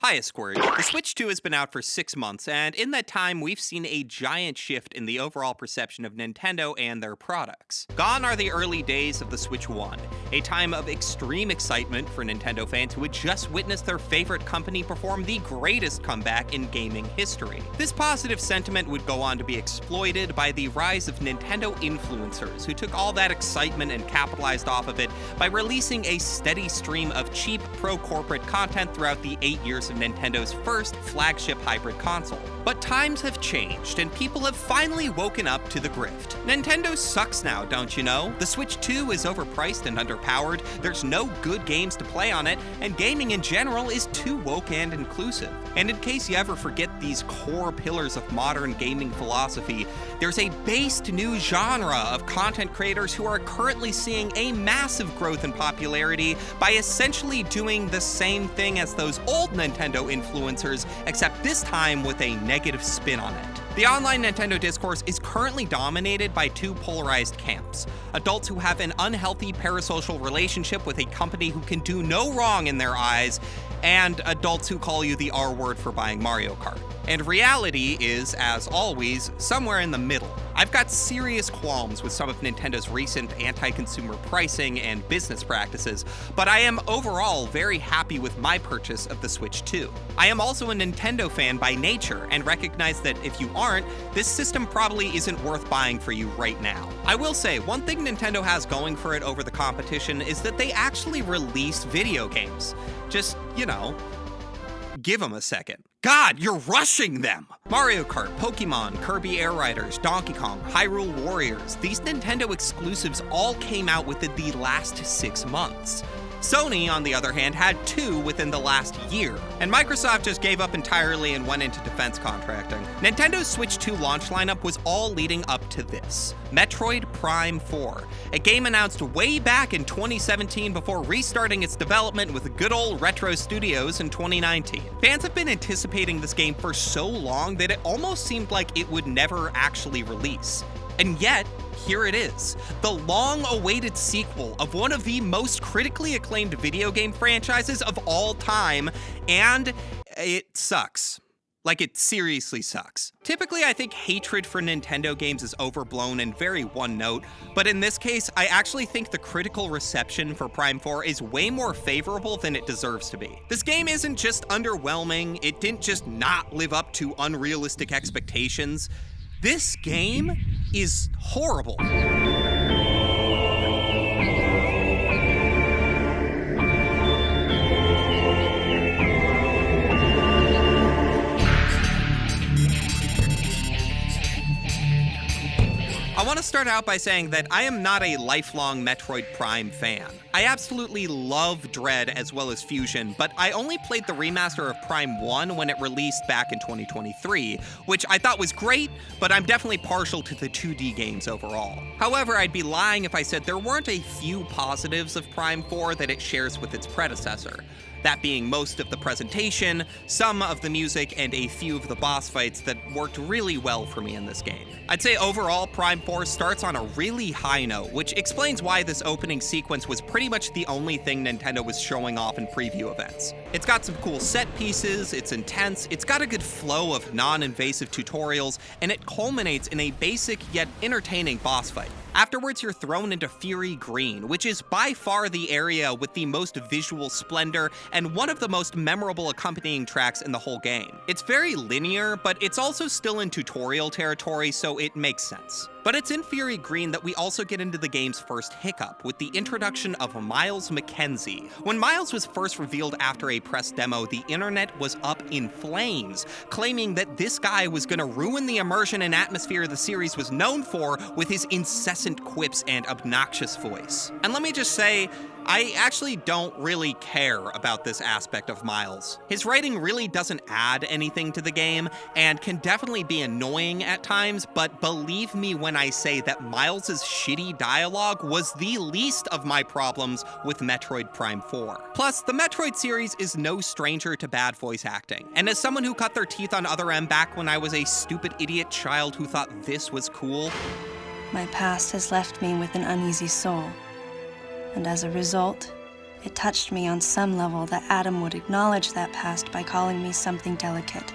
Hiya, Squirt. The Switch 2 has been out for 6 months, and in that time, we've seen a giant shift in the overall perception of Nintendo and their products. Gone are the early days of the Switch 1, a time of extreme excitement for Nintendo fans who had just witnessed their favorite company perform the greatest comeback in gaming history. This positive sentiment would go on to be exploited by the rise of Nintendo influencers, who took all that excitement and capitalized off of it by releasing a steady stream of cheap, pro-corporate content throughout the 8 years of Nintendo's first flagship hybrid console. But times have changed, and people have finally woken up to the grift. Nintendo sucks now, don't you know? The Switch 2 is overpriced and underpowered, there's no good games to play on it, and gaming in general is too woke and inclusive. And in case you ever forget these core pillars of modern gaming philosophy, there's a based new genre of content creators who are currently seeing a massive growth in popularity by essentially doing the same thing as those old Nintendo influencers, except this time with a negative spin on it. The online Nintendo discourse is currently dominated by two polarized camps: adults who have an unhealthy parasocial relationship with a company who can do no wrong in their eyes, and adults who call you the R word for buying Mario Kart. And reality is, as always, somewhere in the middle. I've got serious qualms with some of Nintendo's recent anti-consumer pricing and business practices, but I am overall very happy with my purchase of the Switch 2. I am also a Nintendo fan by nature and recognize that if you aren't, this system probably isn't worth buying for you right now. I will say, one thing Nintendo has going for it over the competition is that they actually release video games. Just, give them a second. God, you're rushing them! Mario Kart, Pokemon, Kirby Air Riders, Donkey Kong, Hyrule Warriors, these Nintendo exclusives all came out within the last 6 months. Sony, on the other hand, had 2 within the last year, and Microsoft just gave up entirely and went into defense contracting. Nintendo's Switch 2 launch lineup was all leading up to this: Metroid Prime 4, a game announced way back in 2017 before restarting its development with good old Retro Studios in 2019. Fans have been anticipating this game for so long that it almost seemed like it would never actually release. And yet, here it is, the long-awaited sequel of one of the most critically acclaimed video game franchises of all time, and it sucks. Like, it seriously sucks. Typically, I think hatred for Nintendo games is overblown and very one-note, but in this case, I actually think the critical reception for Prime 4 is way more favorable than it deserves to be. This game isn't just underwhelming, it didn't just not live up to unrealistic expectations. This game is horrible. I want to start out by saying that I am not a lifelong Metroid Prime fan. I absolutely love Dread as well as Fusion, but I only played the remaster of Prime 1 when it released back in 2023, which I thought was great, but I'm definitely partial to the 2D games overall. However, I'd be lying if I said there weren't a few positives of Prime 4 that it shares with its predecessor. That being most of the presentation, some of the music, and a few of the boss fights that worked really well for me in this game. I'd say overall, Prime 4 starts on a really high note, which explains why this opening sequence was pretty much the only thing Nintendo was showing off in preview events. It's got some cool set pieces, it's intense, it's got a good flow of non-invasive tutorials, and it culminates in a basic yet entertaining boss fight. Afterwards, you're thrown into Fury Green, which is by far the area with the most visual splendor and one of the most memorable accompanying tracks in the whole game. It's very linear, but it's also still in tutorial territory, so it makes sense. But it's in Fury Green that we also get into the game's first hiccup, with the introduction of Miles McKenzie. When Miles was first revealed after a press demo, the internet was up in flames, claiming that this guy was gonna ruin the immersion and atmosphere the series was known for with his incessant quips and obnoxious voice. And let me just say, I actually don't really care about this aspect of Miles. His writing really doesn't add anything to the game, and can definitely be annoying at times, but believe me when I say that Miles' shitty dialogue was the least of my problems with Metroid Prime 4. Plus, the Metroid series is no stranger to bad voice acting, and as someone who cut their teeth on Other M back when I was a stupid idiot child who thought this was cool, my past has left me with an uneasy soul, and as a result, It touched me on some level that Adam would acknowledge that past by calling me something delicate,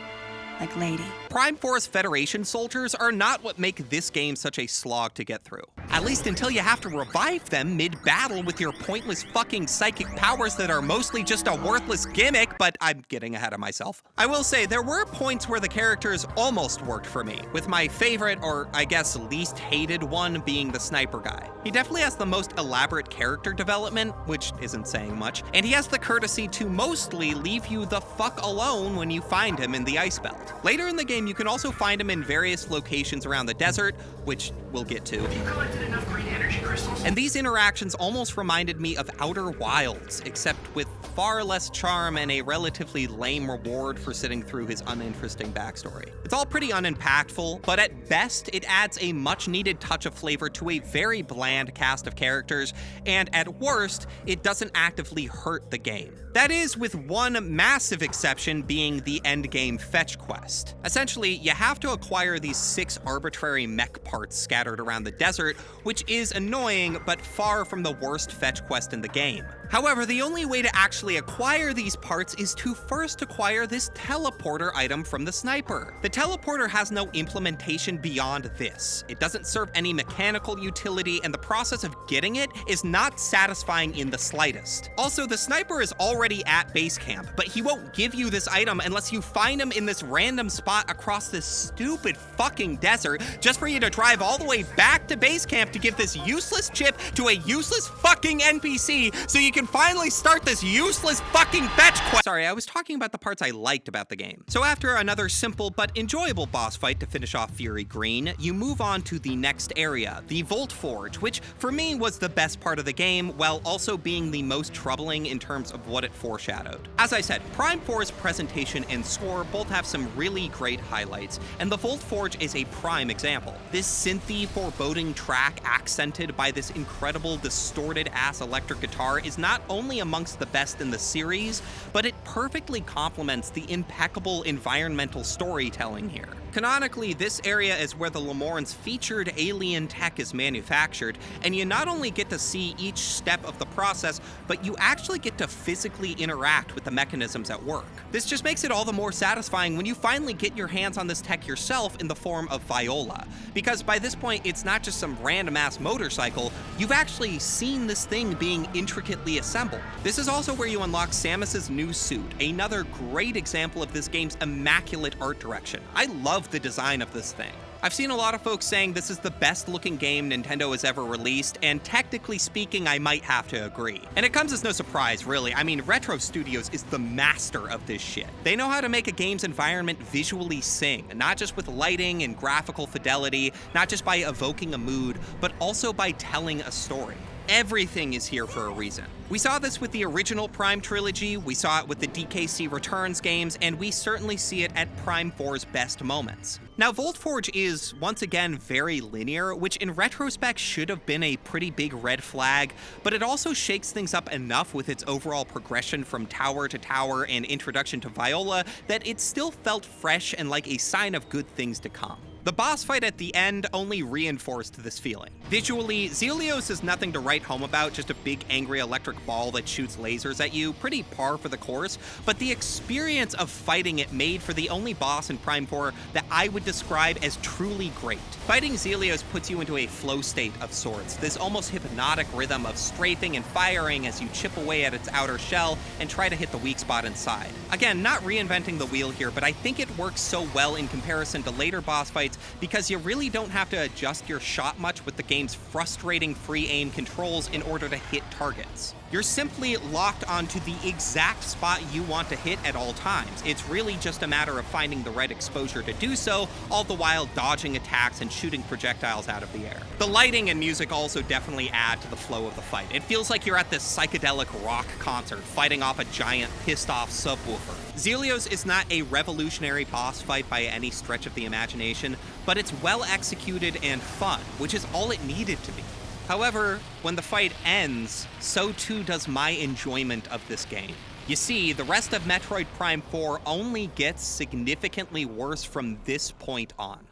like lady. Prime Force Federation soldiers are not what make this game such a slog to get through. At least until you have to revive them mid-battle with your pointless fucking psychic powers that are mostly just a worthless gimmick, but I'm getting ahead of myself. I will say, there were points where the characters almost worked for me, with my favorite, or I guess least hated one, being the sniper guy. He definitely has the most elaborate character development, which isn't saying much, and he has the courtesy to mostly leave you the fuck alone when you find him in the ice belt. Later in the game, you can also find him in various locations around the desert, which we'll get to. You collected enough green energy crystals? And these interactions almost reminded me of Outer Wilds, except with far less charm and a relatively lame reward for sitting through his uninteresting backstory. It's all pretty unimpactful, but at best, it adds a much-needed touch of flavor to a very bland cast of characters, and at worst, it doesn't actively hurt the game. That is, with one massive exception being the endgame fetch quest. Essentially, you have to acquire these 6 arbitrary mech parts scattered around the desert, which is annoying, but far from the worst fetch quest in the game. However, the only way to actually acquire these parts is to first acquire this teleporter item from the sniper. The teleporter has no implementation beyond this. It doesn't serve any mechanical utility, and the process of getting it is not satisfying in the slightest. Also, the sniper is already at base camp, but he won't give you this item unless you find him in this random spot across this stupid fucking desert, just for you to drive all the way back to base camp to give this useless chip to a useless fucking NPC so you can finally start this useless fucking fetch quest. Sorry, I was talking about the parts I liked about the game. So after another simple but enjoyable boss fight to finish off Fury Green, you move on to the next area, the Volt Forge, which for me was the best part of the game, while also being the most troubling in terms of what it foreshadowed. As I said, Prime 4's presentation and score both have some really great highlights, and the Volt Forge is a prime example. This synthy, foreboding track accented by this incredible distorted-ass electric guitar is not only amongst the best in the series, but it perfectly complements the impeccable environmental storytelling here. Canonically, this area is where the Lemorn's featured alien tech is manufactured, and you not only get to see each step of the process, but you actually get to physically interact with the mechanisms at work. This just makes it all the more satisfying when you finally get your hands on this tech yourself in the form of Viola, because by this point, it's not just some random-ass motorcycle, you've actually seen this thing being intricately assembled. This is also where you unlock Samus's new suit, another great example of this game's immaculate art direction. I love the design of this thing. I've seen a lot of folks saying this is the best looking game Nintendo has ever released, and technically speaking, I might have to agree. And it comes as no surprise, really. I mean, Retro Studios is the master of this shit. They know how to make a game's environment visually sing, not just with lighting and graphical fidelity, not just by evoking a mood, but also by telling a story. Everything is here for a reason. We saw this with the original Prime trilogy, we saw it with the DKC Returns games, and we certainly see it at Prime 4's best moments. Now, Volt Forge is, once again, very linear, which in retrospect should have been a pretty big red flag, but it also shakes things up enough with its overall progression from tower to tower and introduction to Viola that it still felt fresh and like a sign of good things to come. The boss fight at the end only reinforced this feeling. Visually, Zelios is nothing to write home about, just a big angry electric ball that shoots lasers at you, pretty par for the course, but the experience of fighting it made for the only boss in Prime 4 that I would describe as truly great. Fighting Zelios puts you into a flow state of sorts, this almost hypnotic rhythm of strafing and firing as you chip away at its outer shell and try to hit the weak spot inside. Again, not reinventing the wheel here, but I think it works so well in comparison to later boss fights because you really don't have to adjust your shot much with the game's frustrating free aim controls in order to hit targets. You're simply locked onto the exact spot you want to hit at all times. It's really just a matter of finding the right exposure to do so, all the while dodging attacks and shooting projectiles out of the air. The lighting and music also definitely add to the flow of the fight. It feels like you're at this psychedelic rock concert fighting off a giant pissed-off subwoofer. Zelios is not a revolutionary boss fight by any stretch of the imagination, but it's well executed and fun, which is all it needed to be. However, when the fight ends, so too does my enjoyment of this game. You see, the rest of Metroid Prime 4 only gets significantly worse from this point on.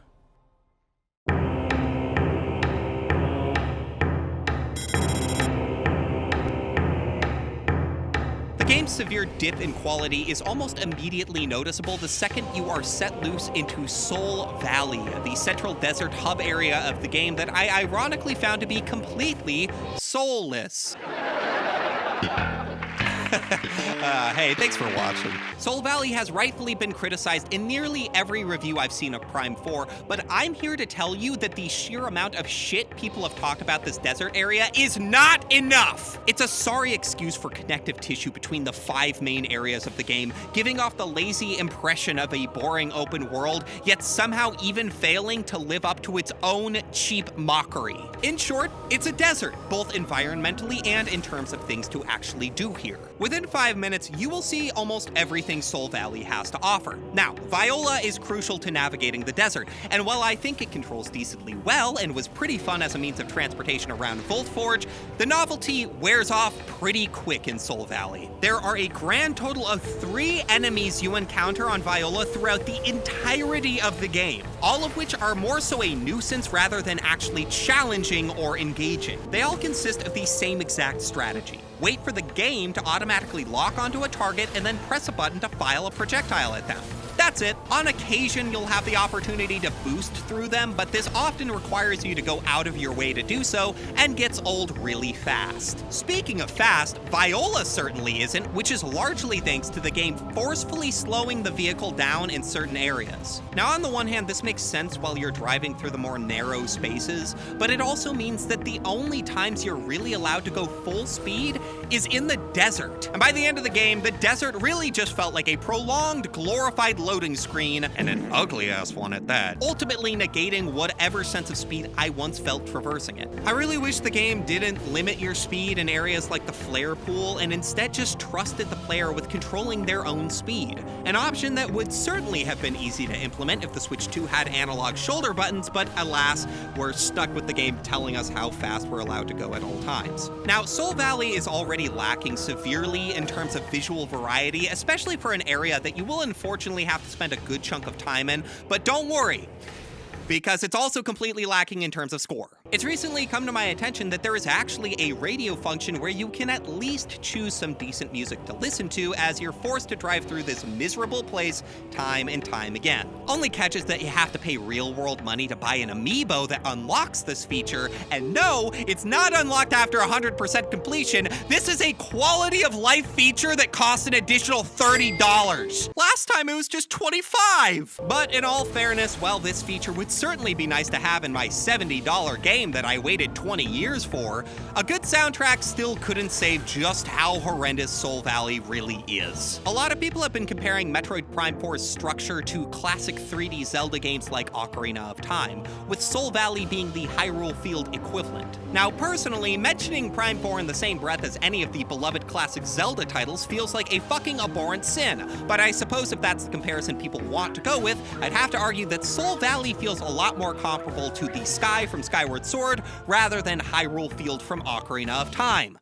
game's severe dip in quality is almost immediately noticeable the second you are set loose into Soul Valley, the central desert hub area of the game that I ironically found to be completely soulless. Hey, thanks for watching. Soul Valley has rightfully been criticized in nearly every review I've seen of Prime 4, but I'm here to tell you that the sheer amount of shit people have talked about this desert area is not enough! It's a sorry excuse for connective tissue between the 5 main areas of the game, giving off the lazy impression of a boring open world, yet somehow even failing to live up to its own cheap mockery. In short, it's a desert, both environmentally and in terms of things to actually do here. Within 5 minutes, you will see almost everything Soul Valley has to offer. Now, Viola is crucial to navigating the desert, and while I think it controls decently well and was pretty fun as a means of transportation around Voltforge, the novelty wears off pretty quick in Soul Valley. There are a grand total of 3 enemies you encounter on Viola throughout the entirety of the game, all of which are more so a nuisance rather than actually challenging or engaging. They all consist of the same exact strategy. Wait for the game to automatically lock onto a target and then press a button to fire a projectile at them. That's it. On occasion, you'll have the opportunity to boost through them, but this often requires you to go out of your way to do so and gets old really fast. Speaking of fast, Viola certainly isn't, which is largely thanks to the game forcefully slowing the vehicle down in certain areas. Now, on the one hand, this makes sense while you're driving through the more narrow spaces, but it also means that the only times you're really allowed to go full speed is in the desert. And by the end of the game, the desert really just felt like a prolonged, glorified loading screen, and an ugly-ass one at that, ultimately negating whatever sense of speed I once felt traversing it. I really wish the game didn't limit your speed in areas like the flare pool and instead just trusted the player with controlling their own speed, an option that would certainly have been easy to implement if the Switch 2 had analog shoulder buttons, but alas, we're stuck with the game telling us how fast we're allowed to go at all times. Now, Soul Valley is already lacking severely in terms of visual variety, especially for an area that you will unfortunately have to spend a good chunk of time in, but don't worry, because it's also completely lacking in terms of score. It's recently come to my attention that there is actually a radio function where you can at least choose some decent music to listen to as you're forced to drive through this miserable place time and time again. Only catch is that you have to pay real-world money to buy an amiibo that unlocks this feature, and no, it's not unlocked after 100% completion. This is a quality-of-life feature that costs an additional $30. Last time it was just $25. But in all fairness, while this feature would certainly be nice to have in my $70 game that I waited 20 years for, a good soundtrack still couldn't save just how horrendous Soul Valley really is. A lot of people have been comparing Metroid Prime 4's structure to classic 3D Zelda games like Ocarina of Time, with Soul Valley being the Hyrule Field equivalent. Now, personally, mentioning Prime 4 in the same breath as any of the beloved classic Zelda titles feels like a fucking abhorrent sin, but I suppose if that's the comparison people want to go with, I'd have to argue that Soul Valley feels a lot more comparable to the Sky from Skyward Sword rather than Hyrule Field from Ocarina of Time.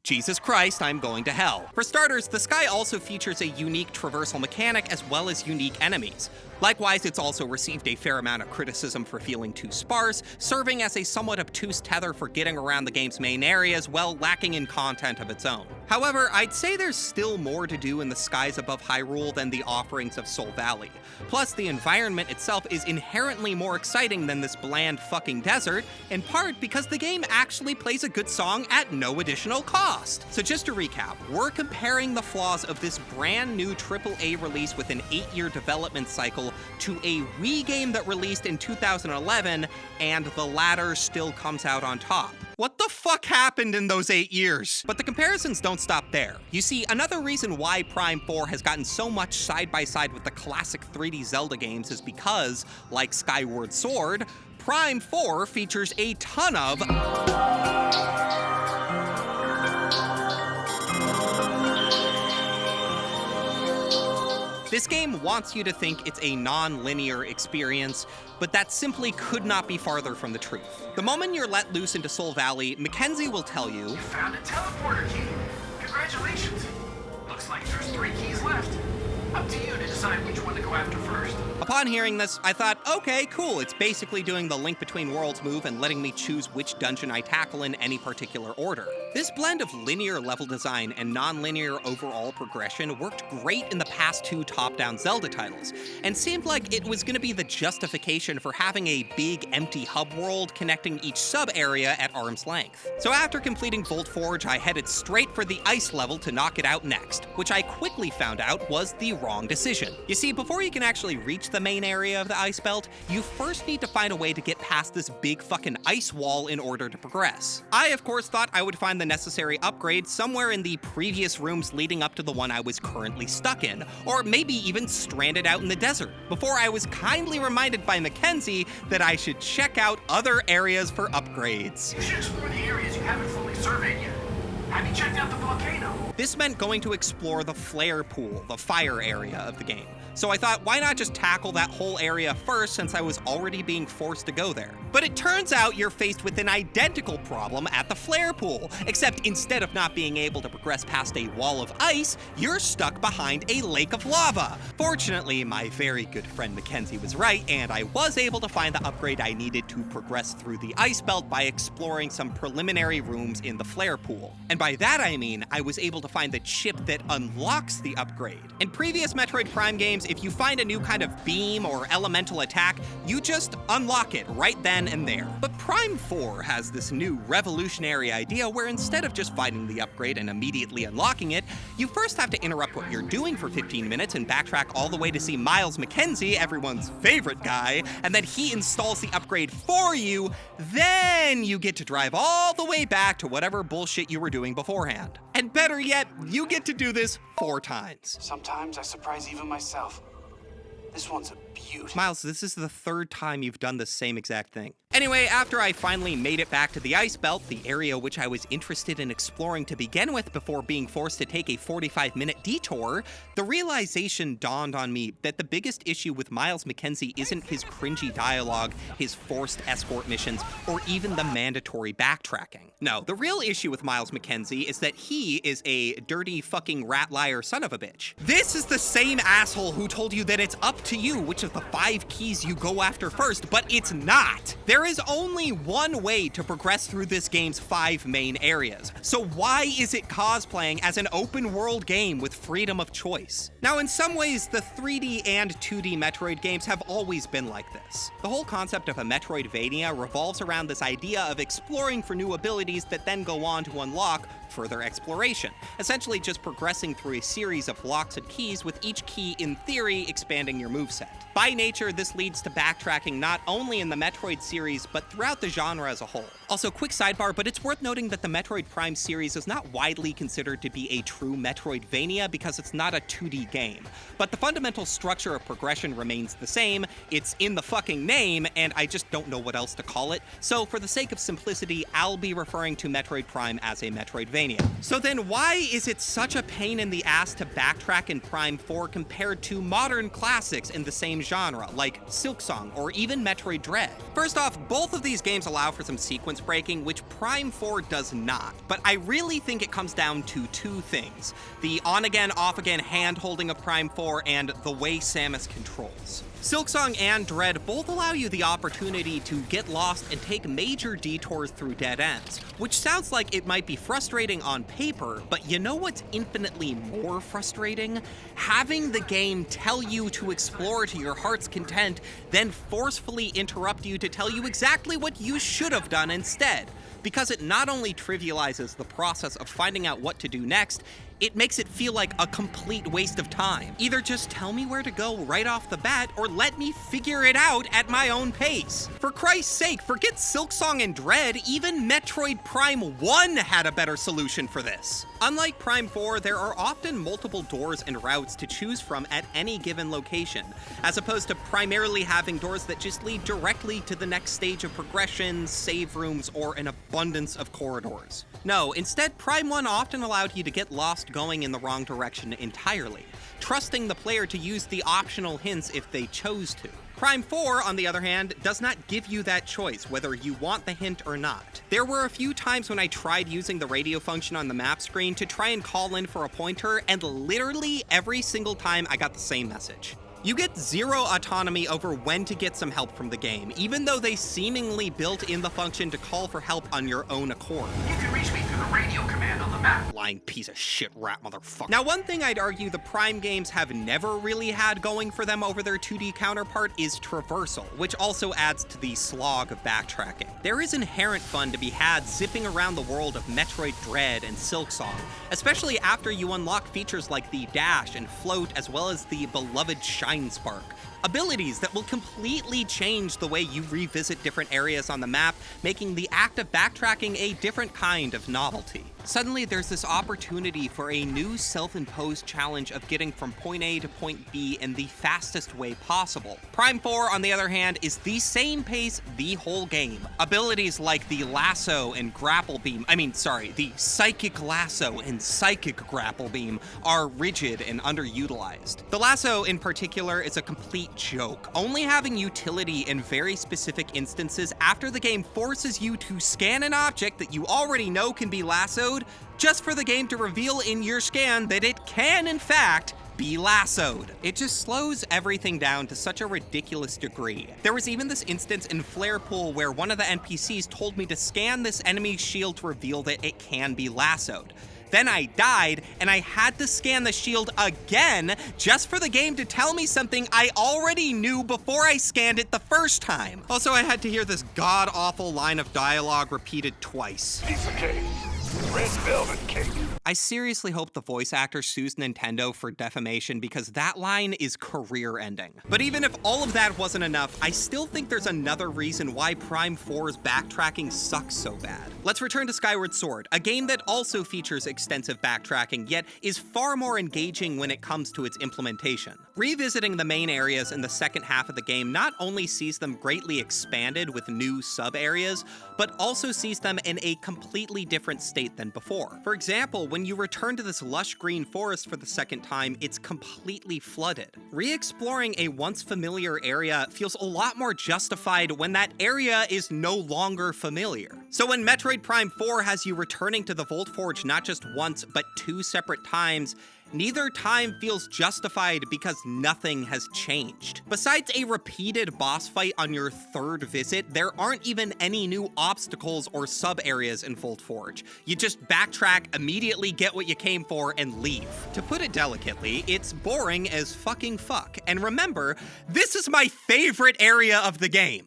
Jesus Christ, I'm going to hell. For starters, the Sky also features a unique traversal mechanic as well as unique enemies. Likewise, it's also received a fair amount of criticism for feeling too sparse, serving as a somewhat obtuse tether for getting around the game's main areas while lacking in content of its own. However, I'd say there's still more to do in the skies above Hyrule than the offerings of Soul Valley. Plus, the environment itself is inherently more exciting than this bland fucking desert, in part because the game actually plays a good song at no additional cost. So just to recap, we're comparing the flaws of this brand new AAA release with an 8-year development cycle to a Wii game that released in 2011, and the latter still comes out on top. What the fuck happened in those 8 years? But the comparisons don't stop there. You see, another reason why Prime 4 has gotten so much side by side with the classic 3D Zelda games is because, like Skyward Sword, Prime 4 features a ton of This game wants you to think it's a non-linear experience, but that simply could not be farther from the truth. The moment you're let loose into Soul Valley, Mackenzie will tell you, You found a teleporter key. Congratulations. Looks like there's 3 keys left. Up to you to decide which one to go after first. Upon hearing this, I thought, okay, cool, it's basically doing the Link Between Worlds move and letting me choose which dungeon I tackle in any particular order. This blend of linear level design and non-linear overall progression worked great in the past 2 top-down Zelda titles, and seemed like it was going to be the justification for having a big empty hub world connecting each sub-area at arm's length. So after completing Volt Forge, I headed straight for the ice level to knock it out next, which I quickly found out was the wrong decision. You see, before you can actually reach the main area of the ice belt, you first need to find a way to get past this big fucking ice wall in order to progress. I, of course, thought I would find the necessary upgrade somewhere in the previous rooms leading up to the one I was currently stuck in, or maybe even stranded out in the desert, before I was kindly reminded by Mackenzie that I should check out other areas for upgrades. You should explore the areas you haven't fully surveyed yet. Have you checked out the volcano? This meant going to explore the flare pool, the fire area of the game. So I thought, why not just tackle that whole area first since I was already being forced to go there? But it turns out you're faced with an identical problem at the flare pool, except instead of not being able to progress past a wall of ice, you're stuck behind a lake of lava. Fortunately, my very good friend Mackenzie was right, and I was able to find the upgrade I needed to progress through the ice belt by exploring some preliminary rooms in the flare pool. And by that I mean, I was able to find the chip that unlocks the upgrade. In previous Metroid Prime games, if you find a new kind of beam or elemental attack, you just unlock it right then and there. But Prime 4 has this new revolutionary idea where instead of just finding the upgrade and immediately unlocking it, you first have to interrupt what you're doing for 15 minutes and backtrack all the way to see Miles Mackenzie, everyone's favorite guy, and then he installs the upgrade for you. Then you get to drive all the way back to whatever bullshit you were doing beforehand. And better yet, you get to do this 4 times. Sometimes I surprise even myself. This one's a beaut. Miles, this is the 3rd time you've done the same exact thing. Anyway, after I finally made it back to the ice belt, the area which I was interested in exploring to begin with before being forced to take a 45-minute detour, the realization dawned on me that the biggest issue with Miles Mackenzie isn't his cringy dialogue, his forced escort missions, or even the mandatory backtracking. No, the real issue with Miles Mackenzie is that he is a dirty fucking rat liar son of a bitch. This is the same asshole who told you that it's up to you which of the 5 keys you go after first, but it's not. There is only one way to progress through this game's 5 main areas, so why is it cosplaying as an open world game with freedom of choice? Now, in some ways, the 3D and 2D Metroid games have always been like this. The whole concept of a Metroidvania revolves around this idea of exploring for new abilities that then go on to unlock further exploration, essentially just progressing through a series of blocks and keys with each key, in theory, expanding your moveset. By nature, this leads to backtracking not only in the Metroid series, but throughout the genre as a whole. Also, quick sidebar, but it's worth noting that the Metroid Prime series is not widely considered to be a true Metroidvania because it's not a 2D game. But the fundamental structure of progression remains the same, it's in the fucking name, and I just don't know what else to call it. So for the sake of simplicity, I'll be referring to Metroid Prime as a Metroidvania. So then why is it such a pain in the ass to backtrack in Prime 4 compared to modern classics in the same genre, like Silksong or even Metroid Dread? First off, both of these games allow for some sequence breaking, which Prime 4 does not. But I really think it comes down to 2 things: the on-again, off-again hand-holding of Prime 4 and the way Samus controls. Silksong and Dread both allow you the opportunity to get lost and take major detours through dead ends, which sounds like it might be frustrating on paper, but you know what's infinitely more frustrating? Having the game tell you to explore to your heart's content, then forcefully interrupt you to tell you exactly what you should have done instead. Because it not only trivializes the process of finding out what to do next, it makes it feel like a complete waste of time. Either just tell me where to go right off the bat, or let me figure it out at my own pace. For Christ's sake, forget Silksong and Dread, even Metroid Prime 1 had a better solution for this. Unlike Prime 4, there are often multiple doors and routes to choose from at any given location, as opposed to primarily having doors that just lead directly to the next stage of progression, save rooms, or an abundance of corridors. No, instead, Prime 1 often allowed you to get lost going in the wrong direction entirely, trusting the player to use the optional hints if they chose to. Prime 4, on the other hand, does not give you that choice, whether you want the hint or not. There were a few times when I tried using the radio function on the map screen to try and call in for a pointer, and literally every single time I got the same message. You get zero autonomy over when to get some help from the game, even though they seemingly built in the function to call for help on your own accord. You can reach me through the radio command on the map. Lying piece of shit rat motherfucker. Now, one thing I'd argue the Prime games have never really had going for them over their 2D counterpart is traversal, which also adds to the slog of backtracking. There is inherent fun to be had zipping around the world of Metroid Dread and Silksong, especially after you unlock features like the dash and float, as well as the beloved Shine Spark. Abilities that will completely change the way you revisit different areas on the map, making the act of backtracking a different kind of novelty. Suddenly, there's this opportunity for a new self-imposed challenge of getting from point A to point B in the fastest way possible. Prime 4, on the other hand, is the same pace the whole game. Abilities like the lasso and grapple beam, the psychic lasso and psychic grapple beam are rigid and underutilized. The lasso in particular is a complete joke, only having utility in very specific instances after the game forces you to scan an object that you already know can be lassoed, just for the game to reveal in your scan that it can, in fact, be lassoed. It just slows everything down to such a ridiculous degree. There was even this instance in Flare Pool where one of the NPCs told me to scan this enemy's shield to reveal that it can be lassoed. Then I died, and I had to scan the shield again just for the game to tell me something I already knew before I scanned it the first time. Also, I had to hear this god-awful line of dialogue repeated twice. Piece of cake. Red velvet cake. I seriously hope the voice actor sues Nintendo for defamation because that line is career-ending. But even if all of that wasn't enough, I still think there's another reason why Prime 4's backtracking sucks so bad. Let's return to Skyward Sword, a game that also features extensive backtracking, yet is far more engaging when it comes to its implementation. Revisiting the main areas in the second half of the game not only sees them greatly expanded with new sub-areas, but also sees them in a completely different state than before. For example, when you return to this lush green forest for the second time, it's completely flooded. Re-exploring a once familiar area feels a lot more justified when that area is no longer familiar. So when Metroid Prime 4 has you returning to the Volt Forge not just once, but 2 separate times, neither time feels justified because nothing has changed. Besides a repeated boss fight on your 3rd visit, there aren't even any new obstacles or sub-areas in Volt Forge. You just backtrack, immediately get what you came for, and leave. To put it delicately, it's boring as fucking fuck. And remember, this is my favorite area of the game.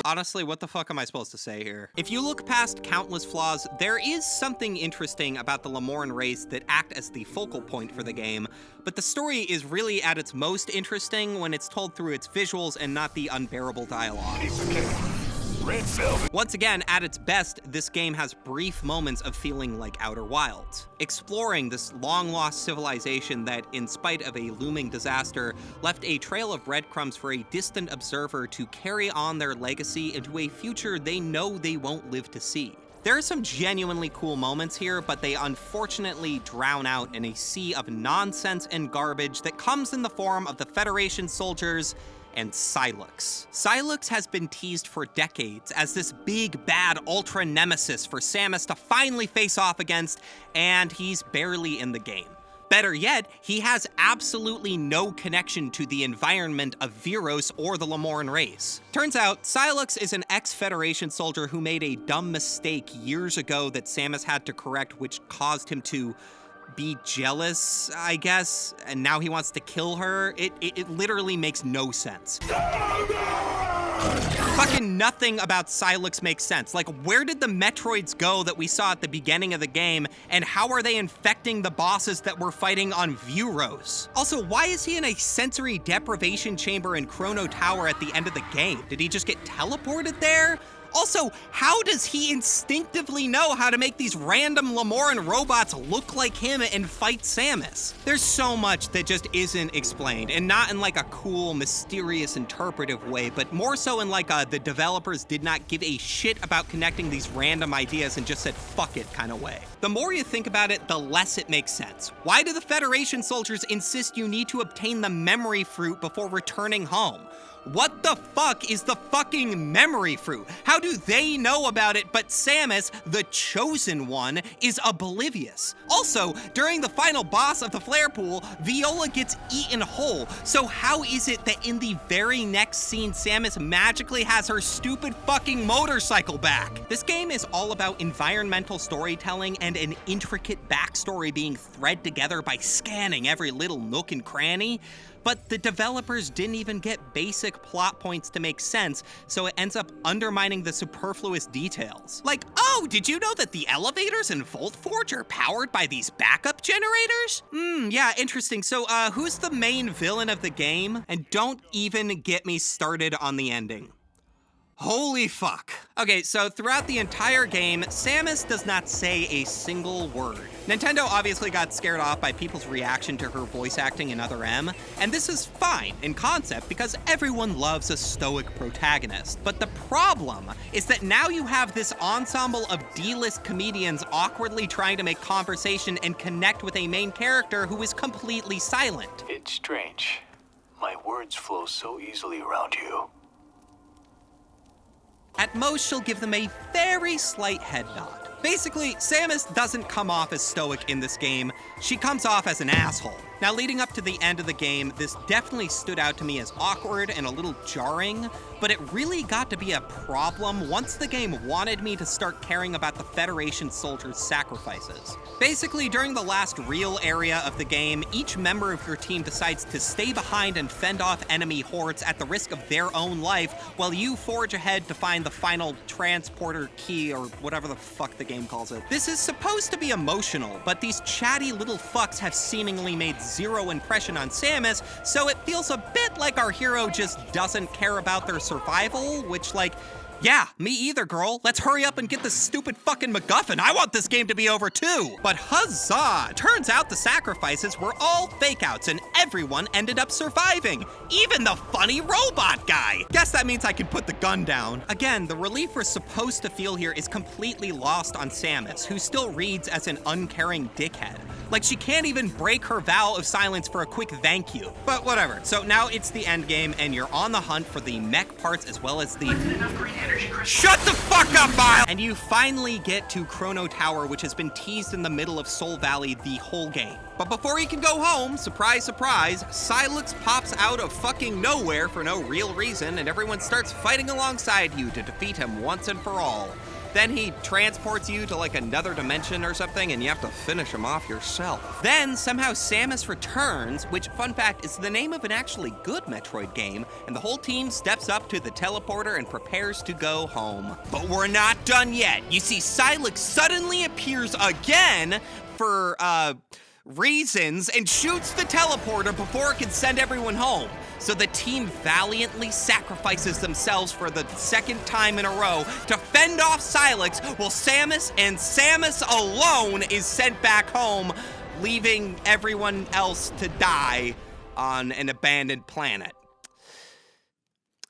Honestly, what the fuck am I supposed to say here? If you look past countless flaws, there is something interesting about the Lemoran race that act as the focal point for the game, but the story is really at its most interesting when it's told through its visuals and not the unbearable dialogue. Red velvet. Once again, at its best, this game has brief moments of feeling like Outer Wilds. Exploring this long-lost civilization that, in spite of a looming disaster, left a trail of breadcrumbs for a distant observer to carry on their legacy into a future they know they won't live to see. There are some genuinely cool moments here, but they unfortunately drown out in a sea of nonsense and garbage that comes in the form of the Federation soldiers and Sylux. Sylux has been teased for decades as this big, bad ultra nemesis for Samus to finally face off against, and he's barely in the game. Better yet, he has absolutely no connection to the environment of Viros or the Lemoran race. Turns out, Sylux is an ex-Federation soldier who made a dumb mistake years ago that Samus had to correct, which caused him to be jealous, I guess, and now he wants to kill her. It literally makes no sense. Fucking nothing about Sylux makes sense. Like, where did the Metroids go that we saw at the beginning of the game, and how are they infecting the bosses that we're fighting on Viros? Also, why is he in a sensory deprivation chamber in Chrono Tower at the end of the game? Did he just get teleported there? Also, how does he instinctively know how to make these random Lemoran robots look like him and fight Samus? There's so much that just isn't explained, and not in like a cool, mysterious, interpretive way, but more so in like the developers did not give a shit about connecting these random ideas and just said fuck it kind of way. The more you think about it, the less it makes sense. Why do the Federation soldiers insist you need to obtain the memory fruit before returning home? What the fuck is the fucking memory fruit? How do they know about it, but Samus, the chosen one, is oblivious? Also, during the final boss of the flare pool, Viola gets eaten whole. So how is it that in the very next scene, Samus magically has her stupid fucking motorcycle back? This game is all about environmental storytelling and an intricate backstory being thread together by scanning every little nook and cranny. But the developers didn't even get basic plot points to make sense, so it ends up undermining the superfluous details. Like, oh, did you know that the elevators in Volt Forge are powered by these backup generators? Yeah, interesting. So, who's the main villain of the game? And don't even get me started on the ending. Holy fuck. Okay, so throughout the entire game, Samus does not say a single word. Nintendo obviously got scared off by people's reaction to her voice acting in Other M, and this is fine in concept because everyone loves a stoic protagonist. But the problem is that now you have this ensemble of D-list comedians awkwardly trying to make conversation and connect with a main character who is completely silent. It's strange. My words flow so easily around you. At most, she'll give them a very slight head nod. Basically, Samus doesn't come off as stoic in this game, she comes off as an asshole. Now, leading up to the end of the game, this definitely stood out to me as awkward and a little jarring, but it really got to be a problem once the game wanted me to start caring about the Federation soldiers' sacrifices. Basically, during the last real area of the game, each member of your team decides to stay behind and fend off enemy hordes at the risk of their own life, while you forge ahead to find the final transporter key, or whatever the fuck the game calls it. This is supposed to be emotional, but these chatty little fucks have seemingly made zero impression on Samus, so it feels a bit like our hero just doesn't care about their survival, which, like, yeah, me either, girl. Let's hurry up and get this stupid fucking MacGuffin. I want this game to be over too. But huzzah! Turns out the sacrifices were all fake outs and everyone ended up surviving. Even the funny robot guy. Guess that means I can put the gun down. Again, the relief we're supposed to feel here is completely lost on Samus, who still reads as an uncaring dickhead. Like, she can't even break her vow of silence for a quick thank you. But whatever. So now it's the end game and you're on the hunt for the mech parts as well as the... Shut the fuck up, Miles! And you finally get to Chrono Tower, which has been teased in the middle of Soul Valley the whole game. But before you can go home, surprise, surprise, Sylux pops out of fucking nowhere for no real reason, and everyone starts fighting alongside you to defeat him once and for all. Then he transports you to like another dimension or something, and you have to finish him off yourself. Then somehow Samus returns, which, fun fact, is the name of an actually good Metroid game, and the whole team steps up to the teleporter and prepares to go home. But we're not done yet. You see, Sylux suddenly appears again for, reasons and shoots the teleporter before it can send everyone home. So the team valiantly sacrifices themselves for the second time in a row to fend off Sylux, while Samus and Samus alone is sent back home, leaving everyone else to die on an abandoned planet.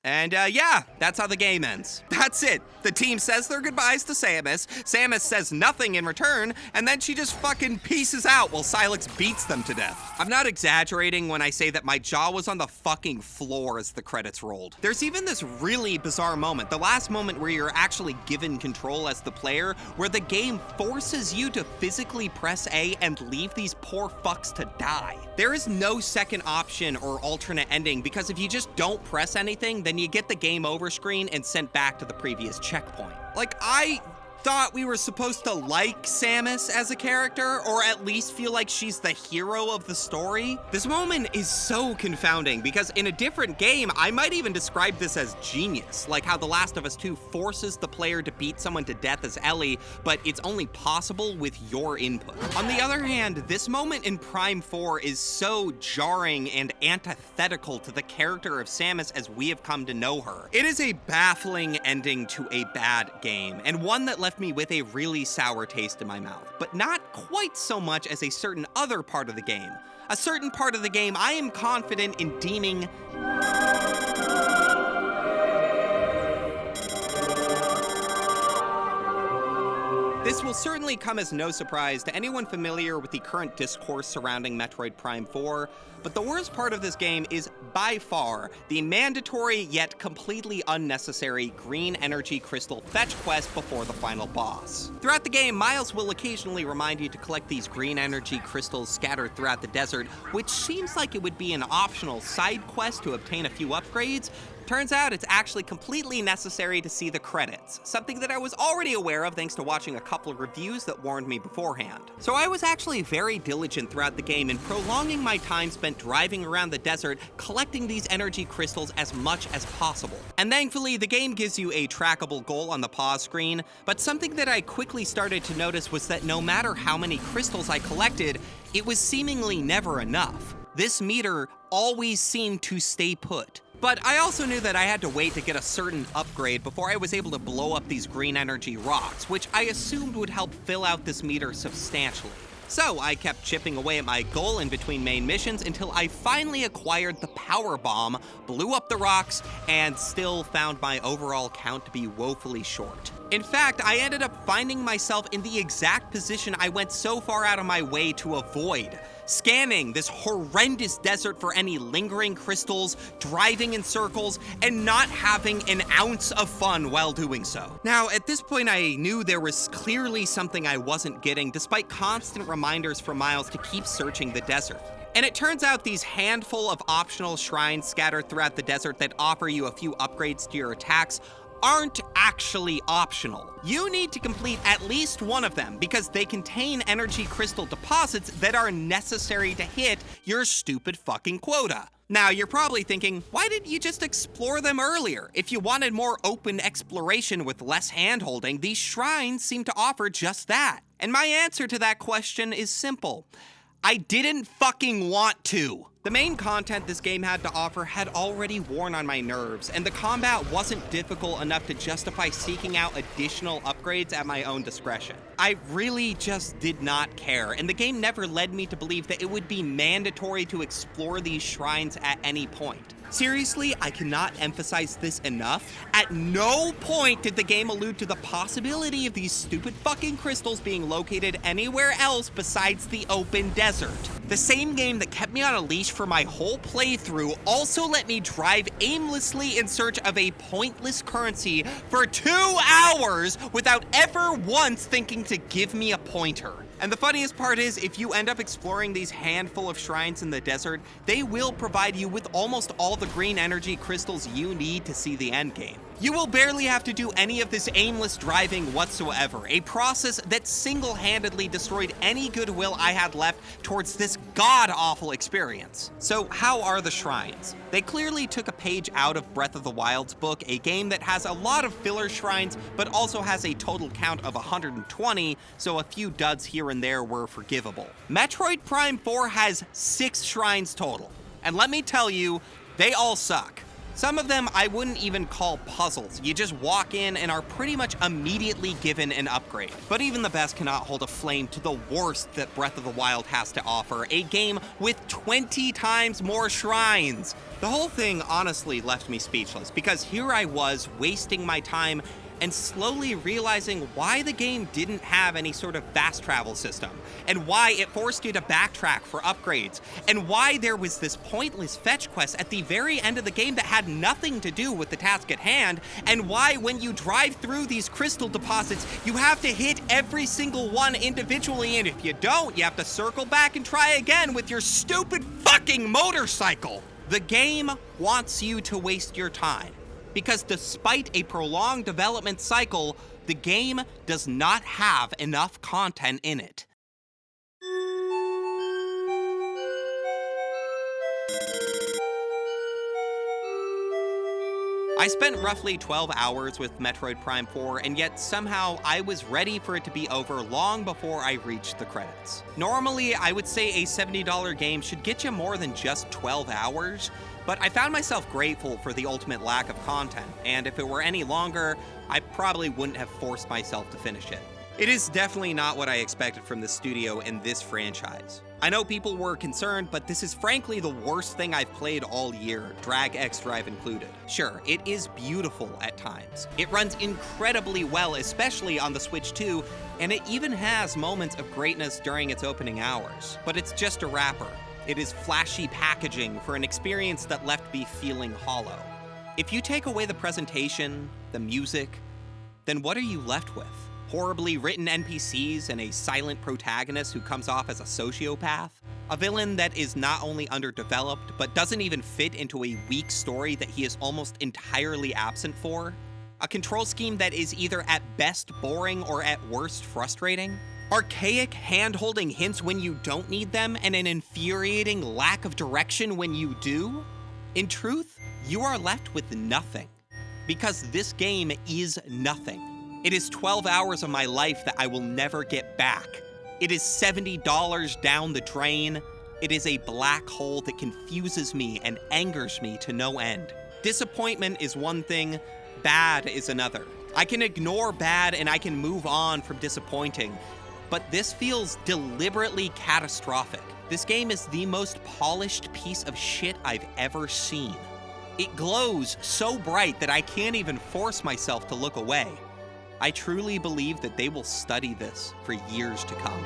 And yeah, that's how the game ends. That's it. The team says their goodbyes to Samus, Samus says nothing in return, and then she just fucking pieces out while Sylux beats them to death. I'm not exaggerating when I say that my jaw was on the fucking floor as the credits rolled. There's even this really bizarre moment, the last moment where you're actually given control as the player, where the game forces you to physically press A and leave these poor fucks to die. There is no second option or alternate ending, because if you just don't press anything, then you get the game over screen and sent back to the previous checkpoint. Like, I thought we were supposed to like Samus as a character, or at least feel like she's the hero of the story. This moment is so confounding because in a different game, I might even describe this as genius, like how The Last of Us 2 forces the player to beat someone to death as Ellie, but it's only possible with your input. On the other hand, this moment in Prime 4 is so jarring and antithetical to the character of Samus as we have come to know her. It is a baffling ending to a bad game, and one that left me with a really sour taste in my mouth, but not quite so much as a certain other part of the game. A certain part of the game I am confident in deeming This will certainly come as no surprise to anyone familiar with the current discourse surrounding Metroid Prime 4, but the worst part of this game is by far the mandatory yet completely unnecessary green energy crystal fetch quest before the final boss. Throughout the game, Miles will occasionally remind you to collect these green energy crystals scattered throughout the desert, which seems like it would be an optional side quest to obtain a few upgrades. Turns out it's actually completely necessary to see the credits, something that I was already aware of thanks to watching a couple of reviews that warned me beforehand. So I was actually very diligent throughout the game in prolonging my time spent driving around the desert, collecting these energy crystals as much as possible. And thankfully, the game gives you a trackable goal on the pause screen, but something that I quickly started to notice was that no matter how many crystals I collected, it was seemingly never enough. This meter always seemed to stay put. But I also knew that I had to wait to get a certain upgrade before I was able to blow up these green energy rocks, which I assumed would help fill out this meter substantially. So I kept chipping away at my goal in between main missions until I finally acquired the power bomb, blew up the rocks, and still found my overall count to be woefully short. In fact, I ended up finding myself in the exact position I went so far out of my way to avoid. Scanning this horrendous desert for any lingering crystals, driving in circles, and not having an ounce of fun while doing so. Now, at this point, I knew there was clearly something I wasn't getting, despite constant reminders from Miles to keep searching the desert. And it turns out these handful of optional shrines scattered throughout the desert that offer you a few upgrades to your attacks aren't actually optional. You need to complete at least one of them because they contain energy crystal deposits that are necessary to hit your stupid fucking quota. Now, you're probably thinking, why didn't you just explore them earlier? If you wanted more open exploration with less hand-holding, these shrines seem to offer just that. And my answer to that question is simple. I didn't fucking want to. The main content this game had to offer had already worn on my nerves, and the combat wasn't difficult enough to justify seeking out additional upgrades at my own discretion. I really just did not care, and the game never led me to believe that it would be mandatory to explore these shrines at any point. Seriously, I cannot emphasize this enough. At no point did the game allude to the possibility of these stupid fucking crystals being located anywhere else besides the open desert. The same game that kept me on a leash for my whole playthrough also let me drive aimlessly in search of a pointless currency for 2 hours without ever once thinking to give me a pointer. And the funniest part is, if you end up exploring these handful of shrines in the desert, they will provide you with almost all the green energy crystals you need to see the endgame. You will barely have to do any of this aimless driving whatsoever, a process that single-handedly destroyed any goodwill I had left towards this god-awful experience. So how are the shrines? They clearly took a page out of Breath of the Wild's book, a game that has a lot of filler shrines, but also has a total count of 120, so a few duds here and there were forgivable. Metroid Prime 4 has 6 shrines total, and let me tell you, they all suck. Some of them I wouldn't even call puzzles. You just walk in and are pretty much immediately given an upgrade. But even the best cannot hold a flame to the worst that Breath of the Wild has to offer, a game with 20 times more shrines. The whole thing honestly left me speechless, because here I was wasting my time and slowly realizing why the game didn't have any sort of fast travel system, and why it forced you to backtrack for upgrades, and why there was this pointless fetch quest at the very end of the game that had nothing to do with the task at hand, and why when you drive through these crystal deposits, you have to hit every single one individually, and if you don't, you have to circle back and try again with your stupid fucking motorcycle. The game wants you to waste your time, because despite a prolonged development cycle, the game does not have enough content in it. I spent roughly 12 hours with Metroid Prime 4, and yet somehow I was ready for it to be over long before I reached the credits. Normally, I would say a $70 game should get you more than just 12 hours, but I found myself grateful for the ultimate lack of content, and if it were any longer, I probably wouldn't have forced myself to finish it. It is definitely not what I expected from the studio and this franchise. I know people were concerned, but this is frankly the worst thing I've played all year, Drag X Drive included. Sure, it is beautiful at times. It runs incredibly well, especially on the Switch 2, and it even has moments of greatness during its opening hours. But it's just a wrapper. It is flashy packaging for an experience that left me feeling hollow. If you take away the presentation, the music, then what are you left with? Horribly written NPCs and a silent protagonist who comes off as a sociopath? A villain that is not only underdeveloped, but doesn't even fit into a weak story that he is almost entirely absent for? A control scheme that is either at best boring or at worst frustrating? Archaic hand-holding hints when you don't need them, and an infuriating lack of direction when you do? In truth, you are left with nothing. Because this game is nothing. It is 12 hours of my life that I will never get back. It is $70 down the drain. It is a black hole that confuses me and angers me to no end. Disappointment is one thing, bad is another. I can ignore bad and I can move on from disappointing, but this feels deliberately catastrophic. This game is the most polished piece of shit I've ever seen. It glows so bright that I can't even force myself to look away. I truly believe that they will study this for years to come.